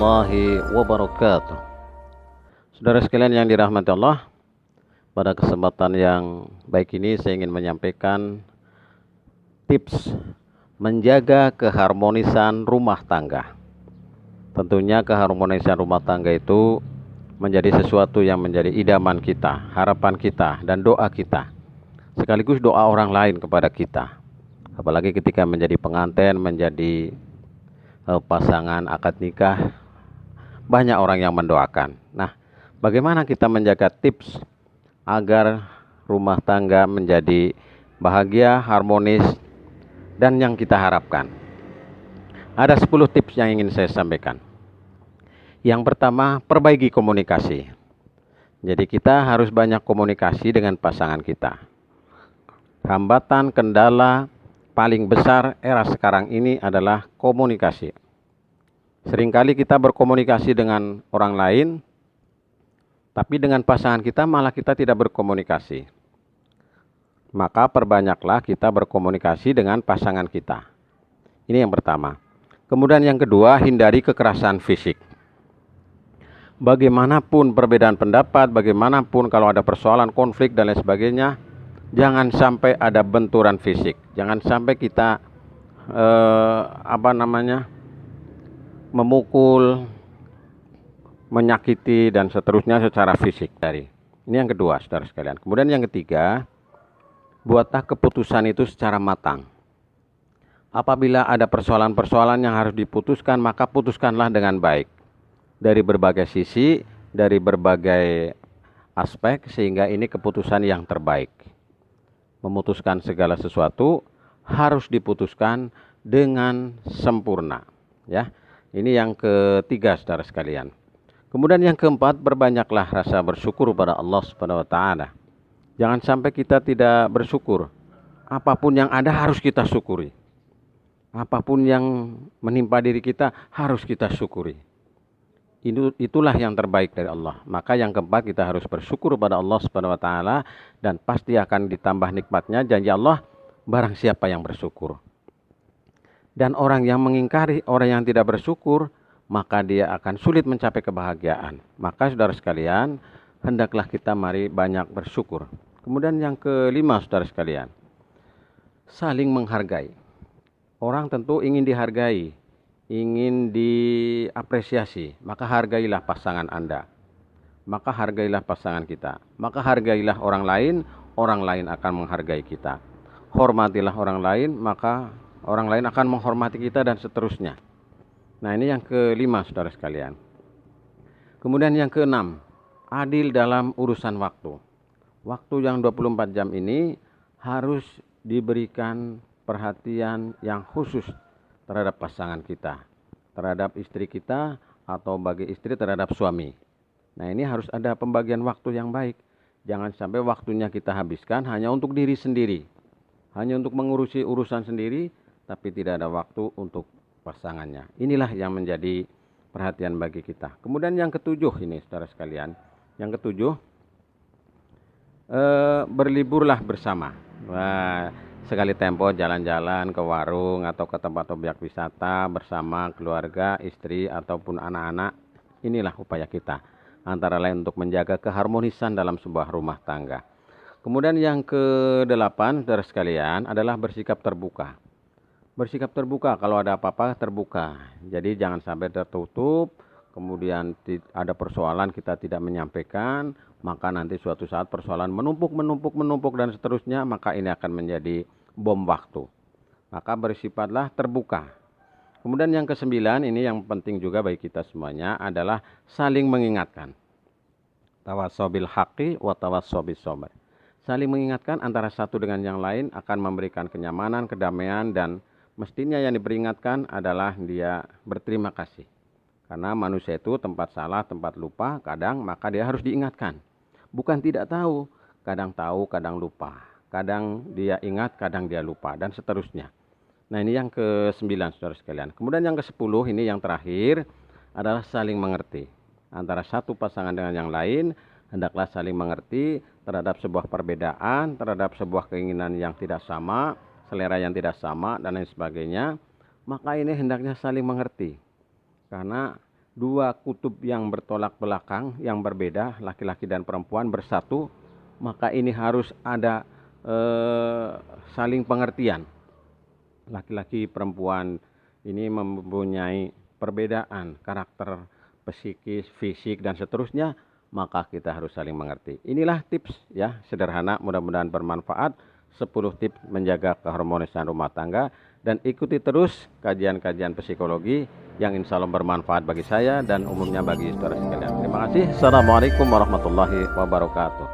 warahmatullahi wabarakatuh. Saudara sekalian yang dirahmati Allah, pada kesempatan yang baik ini saya ingin menyampaikan tips menjaga keharmonisan rumah tangga. Tentunya keharmonisan rumah tangga itu menjadi sesuatu yang menjadi idaman kita, harapan kita, dan doa kita. Sekaligus doa orang lain kepada kita. Apalagi ketika menjadi pengantin, menjadi pasangan akad nikah, banyak orang yang mendoakan. Nah, bagaimana kita menjaga tips agar rumah tangga menjadi bahagia, harmonis, dan yang kita harapkan? Ada 10 tips yang ingin saya sampaikan. Yang pertama, perbaiki komunikasi. Jadi kita harus banyak komunikasi dengan pasangan kita. Hambatan, kendala paling besar era sekarang ini adalah komunikasi. Seringkali kita berkomunikasi dengan orang lain, tapi dengan pasangan kita malah kita tidak berkomunikasi. Maka perbanyaklah kita berkomunikasi dengan pasangan kita. Ini yang pertama. Kemudian yang kedua, hindari kekerasan fisik. Bagaimanapun perbedaan pendapat, bagaimanapun kalau ada persoalan konflik dan lain sebagainya, jangan sampai ada benturan fisik. Jangan sampai kita memukul, menyakiti dan seterusnya secara fisik. Ini yang kedua, saudara sekalian. Kemudian yang ketiga, buatlah keputusan itu secara matang. Apabila ada persoalan-persoalan yang harus diputuskan, maka putuskanlah dengan baik. Dari berbagai sisi, dari berbagai aspek, sehingga ini keputusan yang terbaik. Memutuskan segala sesuatu harus diputuskan dengan sempurna. Ya, ini yang ketiga, saudara sekalian. Kemudian yang keempat, berbanyaklah rasa bersyukur pada Allah Subhanahu wa taala. Jangan sampai kita tidak bersyukur. Apapun yang ada harus kita syukuri. Apapun yang menimpa diri kita harus kita syukuri. Itulah yang terbaik dari Allah. Maka yang keempat, kita harus bersyukur pada Allah Subhanahu wa taala, dan pasti akan ditambah nikmatnya. Janji Allah, barang siapa yang bersyukur. Dan orang yang mengingkari, orang yang tidak bersyukur, maka dia akan sulit mencapai kebahagiaan. Maka saudara sekalian, hendaklah kita mari banyak bersyukur. Kemudian yang kelima, saudara sekalian, saling menghargai. Orang tentu ingin dihargai, ingin diapresiasi, maka hargailah pasangan Anda. Maka hargailah pasangan kita. Maka hargailah orang lain akan menghargai kita. Hormatilah orang lain, maka orang lain akan menghormati kita, dan seterusnya. Nah, ini yang kelima, saudara sekalian. Kemudian yang keenam, adil dalam urusan waktu. Waktu yang 24 jam ini harus diberikan perhatian yang khusus terhadap pasangan kita, terhadap istri kita, atau bagi istri terhadap suami. Nah, ini harus ada pembagian waktu yang baik. Jangan sampai waktunya kita habiskan hanya untuk diri sendiri, hanya untuk mengurusi urusan sendiri, tapi tidak ada waktu untuk pasangannya. Inilah yang menjadi perhatian bagi kita. Kemudian yang ketujuh ini, saudara sekalian, yang ketujuh, berliburlah bersama. Sekali tempo jalan-jalan ke warung atau ke tempat objek wisata bersama keluarga, istri, ataupun anak-anak. Inilah upaya kita, antara lain untuk menjaga keharmonisan dalam sebuah rumah tangga. Kemudian yang ke-8, saudara sekalian, adalah bersikap terbuka. Bersikap terbuka, kalau ada apa-apa terbuka. Jadi jangan sampai tertutup, kemudian ada persoalan kita tidak menyampaikan, maka nanti suatu saat persoalan menumpuk dan seterusnya, maka ini akan menjadi bom waktu. Maka bersifatlah terbuka. Kemudian yang ke-9, ini yang penting juga bagi kita semuanya, adalah saling mengingatkan. Tawassobil haqqi wa tawassobis sabr. Saling mengingatkan antara satu dengan yang lain akan memberikan kenyamanan, kedamaian, dan mestinya yang diperingatkan adalah dia berterima kasih. Karena manusia itu tempat salah, tempat lupa, kadang maka dia harus diingatkan. Bukan tidak tahu, kadang lupa. Kadang dia ingat, kadang dia lupa, dan seterusnya. Nah, ini yang ke-9, saudara sekalian. Kemudian yang ke-10, ini yang terakhir, adalah saling mengerti. Antara satu pasangan dengan yang lain, hendaklah saling mengerti terhadap sebuah perbedaan, terhadap sebuah keinginan yang tidak sama, selera yang tidak sama, dan lain sebagainya. Maka ini hendaknya saling mengerti. Karena dua kutub yang bertolak belakang, yang berbeda, laki-laki dan perempuan bersatu, maka ini harus ada saling pengertian. Laki-laki perempuan ini mempunyai perbedaan karakter psikis, fisik dan seterusnya, maka kita harus saling mengerti. Inilah tips ya, sederhana, mudah-mudahan bermanfaat. 10 tips menjaga keharmonisan rumah tangga, dan ikuti terus kajian-kajian psikologi yang insya Allah bermanfaat bagi saya dan umumnya bagi saudara sekalian. Terima kasih. Assalamualaikum warahmatullahi wabarakatuh.